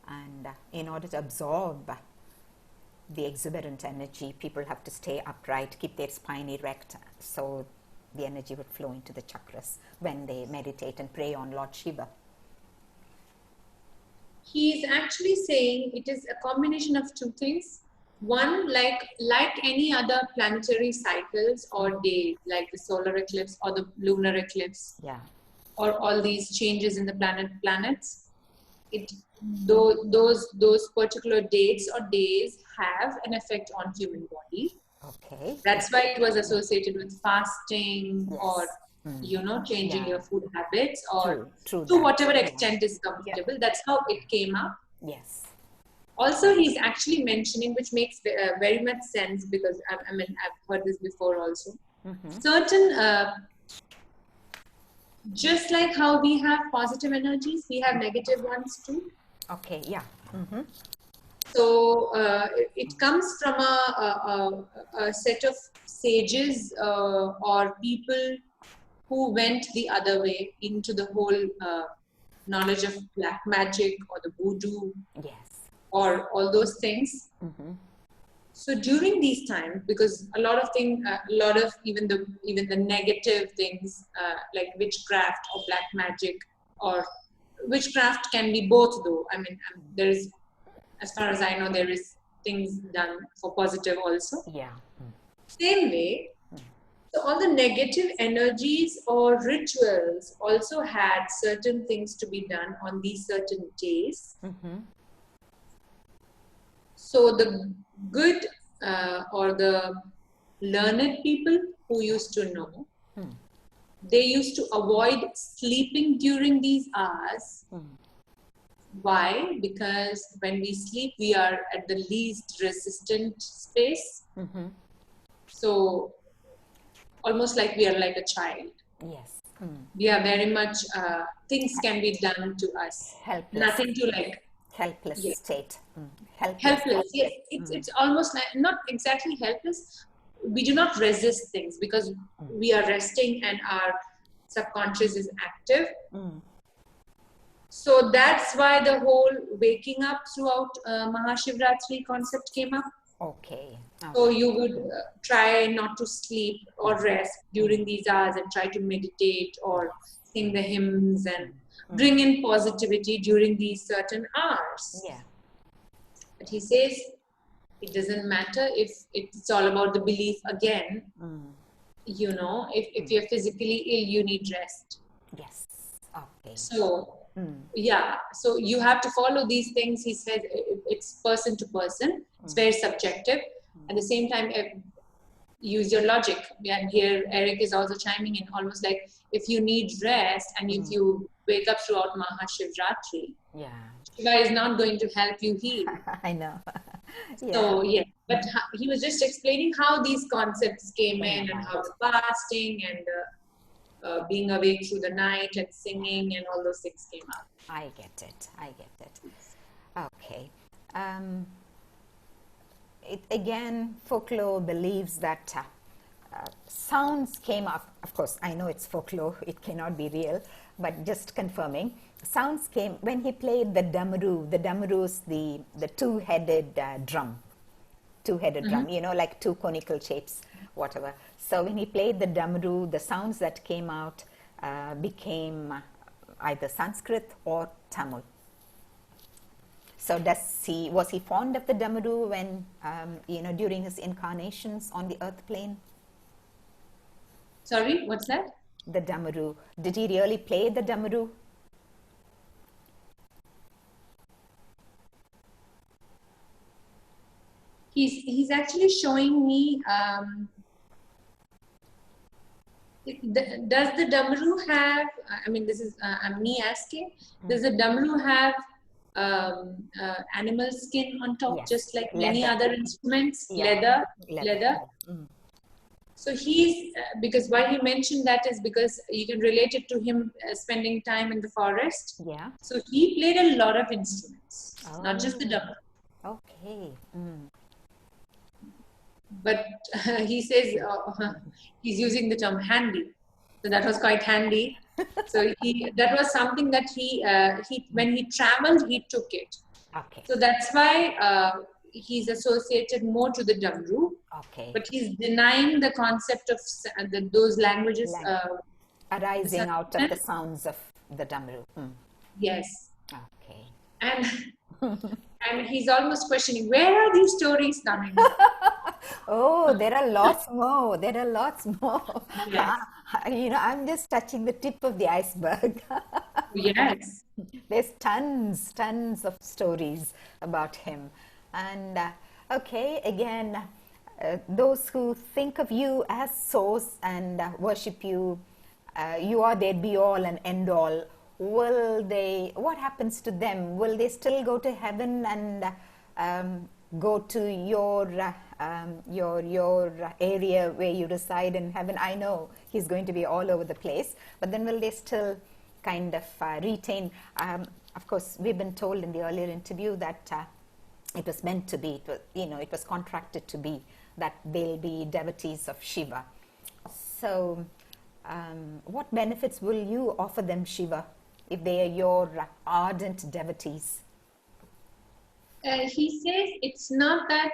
and in order to absorb the exuberant energy, people have to stay upright, keep their spine erect, so the energy would flow into the chakras when they meditate and pray on Lord Shiva. He is actually saying it is a combination of two things. One, like any other planetary cycles or days, like the solar eclipse or the lunar eclipse, or all these changes in the planets, those particular dates or days have an effect on human body. Okay. That's why it was associated with fasting, or changing your food habits, or to whatever extent is comfortable. That's how it came up. Yes. Also, he's actually mentioning, which makes very much sense, because I've heard this before also. Certain, just like how we have positive energies, we have negative ones too. Okay, yeah. So it comes from a set of sages or people who went the other way into the whole knowledge of black magic or the voodoo, or all those things. So during these times, because a lot of even the negative things like witchcraft or black magic, or witchcraft can be both though. I mean, there is, as far as I know, there is things done for positive also. Yeah. Same way, so all the negative energies or rituals also had certain things to be done on these certain days. So the good or the learned people who used to know, they used to avoid sleeping during these hours. Why? Because when we sleep, we are at the least resistant space. So almost like we are like a child. Yes. We are very much, things can be done to us. Helpless. Nothing to like. Helpless state. Helpless. Yes. It's almost like, not exactly helpless. We do not resist things because we are resting and our subconscious is active. So that's why the whole waking up throughout Mahashivratri concept came up. Okay. So you would try not to sleep or rest during these hours and try to meditate or sing the hymns and bring in positivity during these certain hours. Yeah. But he says it doesn't matter if it's all about the belief again. If you're physically ill, you need rest. Yes. Okay. So so you have to follow these things. He said it's person to person. It's very subjective. At the same time, use your logic. And here Erik is also chiming in, almost like if you need rest and if you wake up throughout Mahashivratri, Shiva is not going to help you heal. I know. So but he was just explaining how these concepts came in, and how the fasting and being awake through the night and singing and all those things came up. I get it. Okay. Again, folklore believes that sounds came up. Of course, I know it's folklore, it cannot be real, but just confirming. Sounds came when he played the damaru. The damaru is the two-headed drum. Two-headed drum, like two conical shapes, whatever. So when he played the damaru, the sounds that came out became either Sanskrit or Tamil. So was he fond of the damaru when, during his incarnations on the earth plane? Sorry, what's that? the damaru. Did he really play the damaru? He's actually showing me. Does the damaru have? I mean, this is me asking. Does the damaru have animal skin on top, Yes. just like Leather. many other instruments? Yeah. Leather. So he's because why he mentioned that is because you can relate it to him spending time in the forest. Yeah. So he played a lot of instruments, not just the damaru. Okay. But he says he's using the term handy, so that was quite handy. So that was something that he when he traveled, he took it. Okay. So that's why he's associated more to the damaru. Okay. But he's denying the concept of those languages arising out of the sounds of the damaru. Yes. Okay. And he's almost questioning, where are these stories coming from? Oh, there are lots more. There are lots more. Yes. I'm just touching the tip of the iceberg. Yes. There's tons of stories about him. And okay, again, those who think of you as source and worship you, you are their be all and end all. What happens to them? Will they still go to heaven and go to your area where you reside in heaven? I know he's going to be all over the place, but then will they still kind of retain? Of course, we've been told in the earlier interview that it was meant to be. It was contracted to be that they'll be devotees of Shiva. So, what benefits will you offer them, Shiva, if they are your ardent devotees? He says it's not that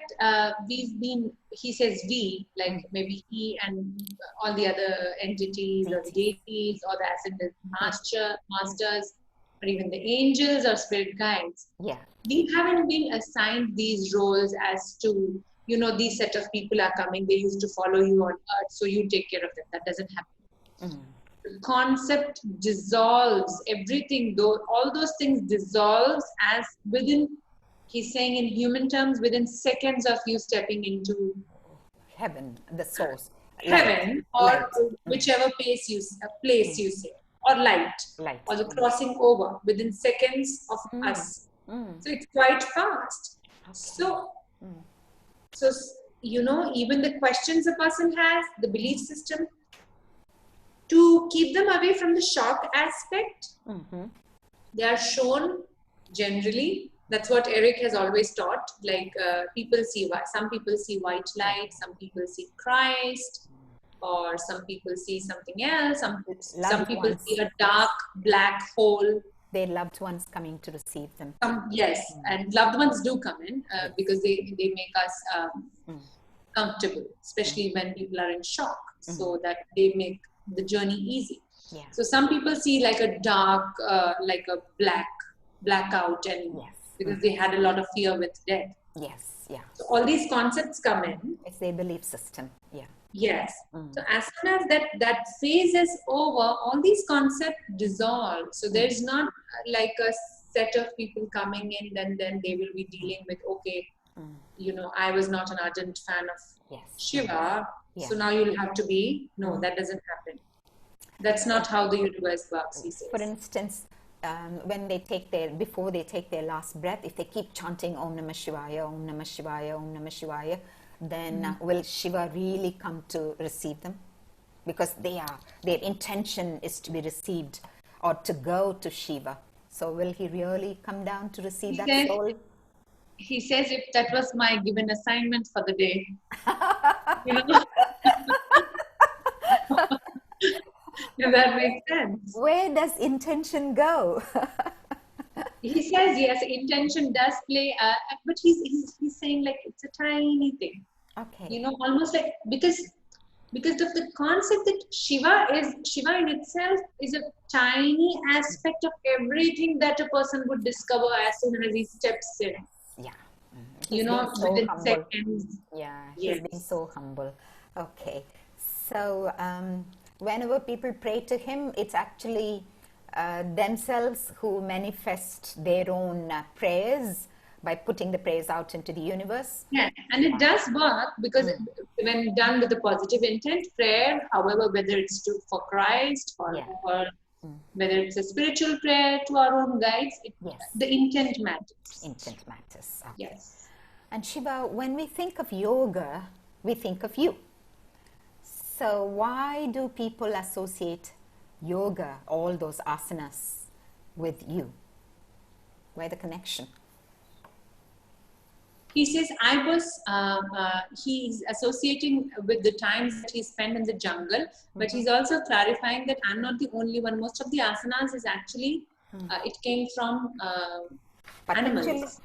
he says we, like maybe he and all the other entities or the deities or the ascended masters or even the angels or spirit guides. Yeah. We haven't been assigned these roles as to, these set of people are coming, they used to follow you on earth, so you take care of them. That doesn't happen. The concept dissolves everything, though all those things dissolves as within, he's saying in human terms, within seconds of you stepping into heaven, the source, heaven, or whichever place you say, or light, or the crossing over within seconds of us. So it's quite fast. Okay. So even the questions a person has, the belief system, to keep them away from the shock aspect, they are shown generally. That's what Erik has always taught. Like some people see white light, some people see Christ, or some people see something else. Some people see a dark black hole. Their loved ones coming to receive them. Yes, and loved ones do come in because they make us comfortable, especially when people are in shock, so that they make the journey easy. Yeah. So some people see like a dark, like a blackout, and because they had a lot of fear with death. Yes, yeah. So all these concepts come in. It's their belief system. Yeah. Yes. So as soon as that phase is over, all these concepts dissolve. So there's not like a set of people coming in, and then they will be dealing with, okay, I was not an ardent fan of Shiva, so now you'll have to be. No, that doesn't happen. That's not how the universe works, he says. For instance, before they take their last breath, if they keep chanting Om Namah Shivaya, Om Namah Shivaya, Om Namah Shivaya, then will Shiva really come to receive them? Because their intention is to be received or to go to Shiva. So will he really come down to receive that soul? He says, if that was my given assignment for the day, If that makes sense. Where does intention go? He says, yes, intention does play, but he's saying like it's a tiny thing. Okay. Almost like because of the concept that Shiva in itself is a tiny aspect of everything that a person would discover as soon as he steps in. Yeah. Within seconds. Yeah, he's being so humble. Okay. So whenever people pray to him, it's actually themselves who manifest their own prayers by putting the prayers out into the universe. Yeah, and it does work because when done with a positive intent, prayer, however, whether it's for Christ or whether it's a spiritual prayer to our own guides, the intent matters. Intent matters. Okay. Yes. And Shiva, when we think of yoga, we think of you. So why do people associate yoga, all those asanas, with you? Where the connection? He says, he's associating with the times that he spent in the jungle, but he's also clarifying that I'm not the only one. Most of the asanas is actually, it came from animals.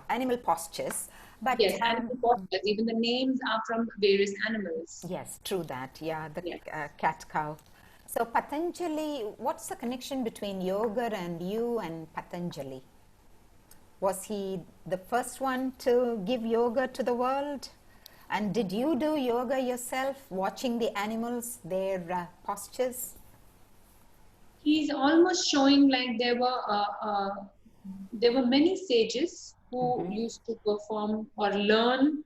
Animal postures. But yes, animal postures. Even the names are from various animals. Yes, true that. Yeah, the cat, cow. So Patanjali, what's the connection between yoga and you and Patanjali? Was he the first one to give yoga to the world? And did you do yoga yourself, watching the animals, their postures? He's almost showing like there were many sages who used to perform or learn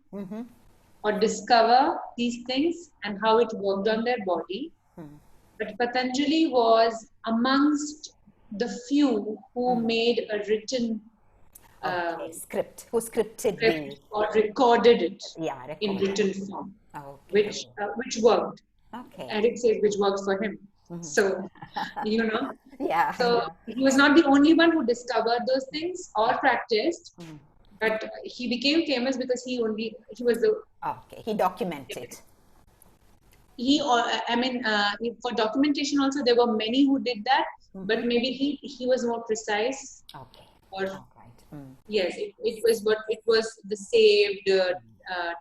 or discover these things and how it worked on their body. But Patanjali was amongst the few who made a written script, who scripted or recorded it in written form, which worked. Erik says which worked for him. So, so he was not the only one who discovered those things or practiced, but he became famous because he was the he documented. For documentation also there were many who did that, but maybe he was more precise. Yes, it was the saved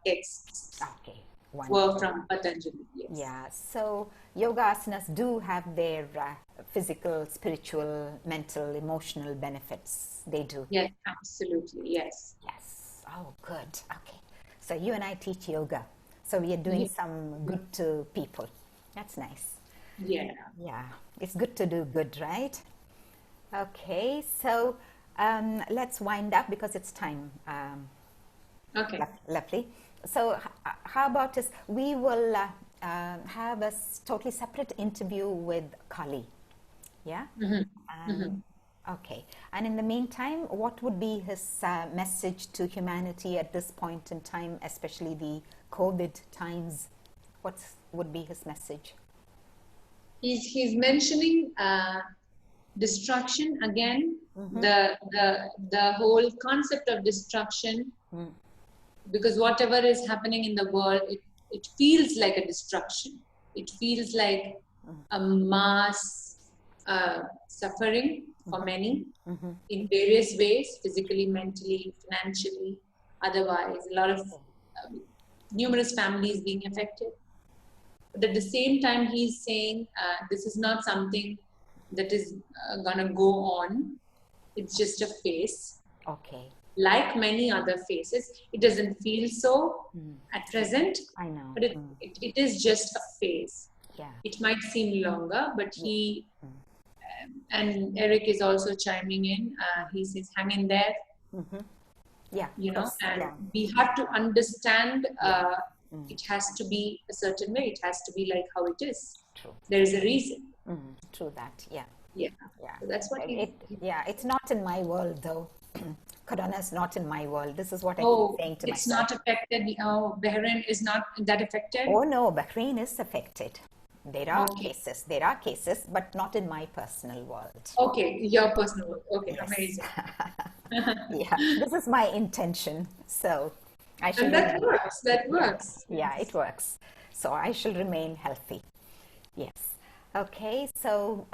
texts were from Patanjali. Yes. Yeah, so yoga asanas do have their physical, spiritual, mental, emotional benefits. They do. Yes, absolutely. Yes. Yes. Oh, good. Okay. So you and I teach yoga. So we are doing some good to people. That's nice. Yeah. Yeah. It's good to do good, right? Okay. So let's wind up because it's time. Okay. Lovely. So how about this? We will have a totally separate interview with Kali. Yeah? Okay. And in the meantime, what would be his message to humanity at this point in time, especially the COVID times? What would be his message? He's mentioning destruction again, the whole concept of destruction, because whatever is happening in the world, it feels like a destruction. It feels like a mass suffering for many in various ways, physically, mentally, financially, otherwise, a lot of numerous families being affected. But at the same time, he's saying this is not something that is gonna go on. It's just a phase. Okay. Like many other phases, it doesn't feel so at present. I know. But it is just a phase. Yeah. It might seem longer, but he and Erik is also chiming in. He says, "Hang in there." Yeah. We have to understand. It has to be a certain way. It has to be like how it is. True. There is a reason. True that. Yeah. Yeah. So that's what it's not in my world though. Corona is not in my world. This is what I keep saying to myself. It's not affected. Bahrain is not that affected. Oh no, Bahrain is affected. There are cases, but not in my personal world. Okay, your personal world. Okay, yes. Amazing. Yeah, this is my intention. So I should. And that works. That works. Yeah, it works. So I shall remain healthy. Yes. Okay. So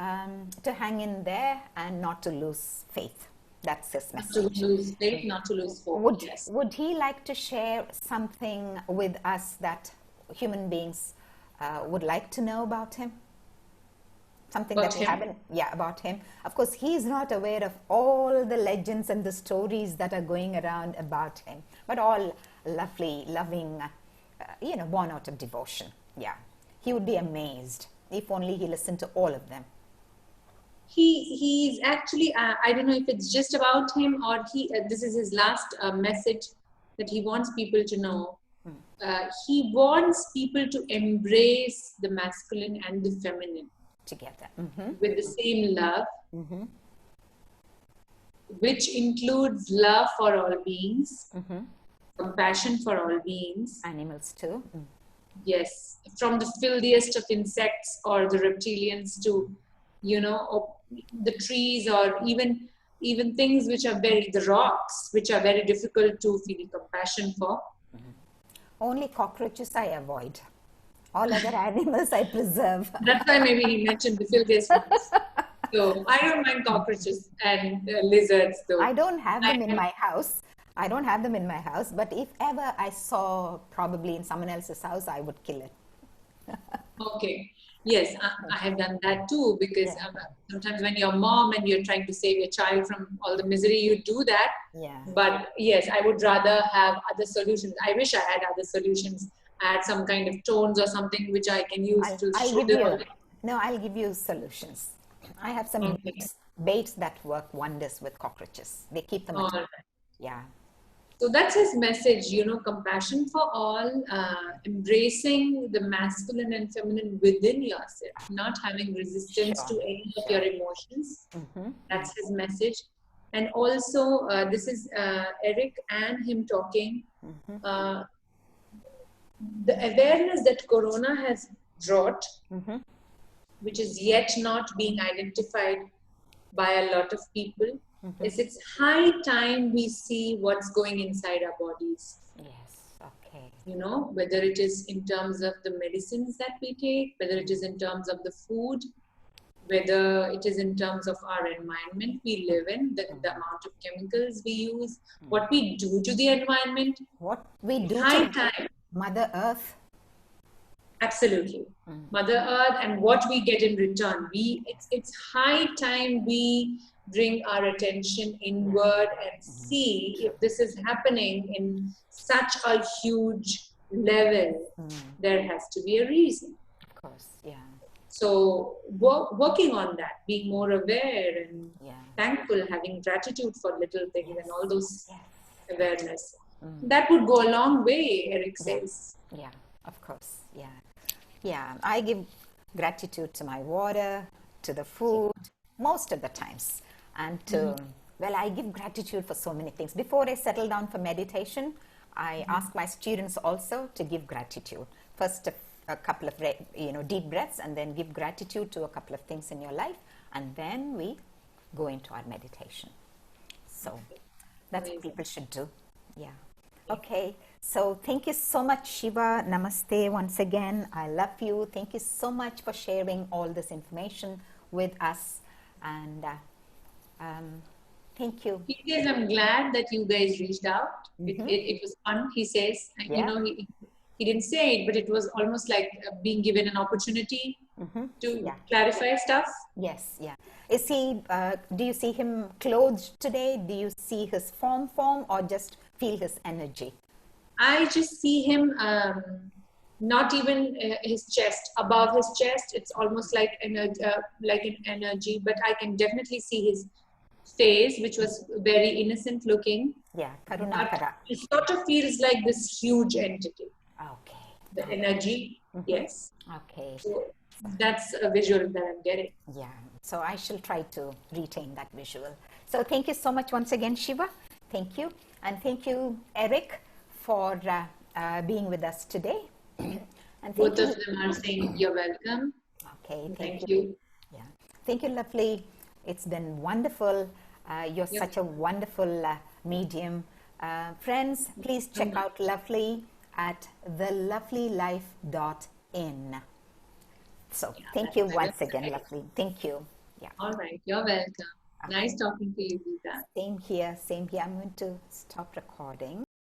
to hang in there and not to lose faith. That's his message. Not to lose faith, not to lose hope. Would he like to share something with us that human beings would like to know about him? Something about that we haven't, about him. Of course, he's not aware of all the legends and the stories that are going around about him, but all lovely, loving, born out of devotion. Yeah. He would be amazed if only he listened to all of them. He's actually, I don't know if it's just about him or this is his last message that he wants people to know. He wants people to embrace the masculine and the feminine Together. with the same love, which includes love for all beings, compassion for all beings. Animals too. Yes, from the filthiest of insects or the reptilians to, the trees, or even things which are the rocks, which are very difficult to feel compassion for. Only cockroaches I avoid. All other animals I preserve. That's why maybe he mentioned the filthiest ones. So I don't mind cockroaches and lizards though. I don't have them in my house. But if ever I saw probably in someone else's house, I would kill it. Okay. Yes, I have done that too, because sometimes when you're a mom and you're trying to save your child from all the misery, you do that. Yeah. But yes, I would rather have other solutions. I wish I had other solutions. I had some kind of tones or something which I can use to shoot them away. No, I'll give you solutions. I have some baits that work wonders with cockroaches. They keep them at Yeah. So that's his message, compassion for all, embracing the masculine and feminine within yourself, not having resistance to any of your emotions. That's his message. And also, this is Erik and him talking. The awareness that Corona has brought, which is yet not being identified by a lot of people, is it's high time we see what's going inside our bodies. Yes, okay. Whether it is in terms of the medicines that we take, whether it is in terms of the food, whether it is in terms of our environment we live in, the amount of chemicals we use, what we do to the environment. What we do high to time. Mother Earth. Absolutely. Mother Earth and what we get in return. It's high time we bring our attention inward and see if this is happening in such a huge level. There has to be a reason. Of course, yeah. So working on that, being more aware and thankful, having gratitude for little things and all those awareness. That would go a long way, Erik says. Yeah, of course, Yeah, I give gratitude to my water, to the food, most of the times. And I give gratitude for so many things. Before I settle down for meditation, I ask my students also to give gratitude. First, a couple of deep breaths, and then give gratitude to a couple of things in your life, and then we go into our meditation. So that's what people should do. Yeah. Okay. So thank you so much, Shiva. Namaste once again. I love you. Thank you so much for sharing all this information with us. And thank you. He says, I'm glad that you guys reached out. It was fun, he says. He didn't say it, but it was almost like being given an opportunity to clarify stuff. Yes, yeah. Is he, do you see him clothed today? Do you see his form, or just feel his energy? I just see him, not even his chest, above his chest. It's almost like an energy, but I can definitely see his face, which was very innocent looking. Yeah, Karunakara. It sort of feels like this huge entity. Okay. The energy, yes. Okay. So that's a visual that I'm getting. Yeah. So I shall try to retain that visual. So thank you so much once again, Shiva. Thank you. And thank you, Erik, for being with us today. And both of them are saying you're welcome. Okay. Thank you. Yeah. Thank you, lovely. It's been wonderful. You're such a wonderful medium. Friends, please check out Lovely at thelovelylife.in. So thank you once again, Lovely. Thank you. Yeah. All right. You're welcome. Okay. Nice talking to you, Gita. Same here. Same here. I'm going to stop recording.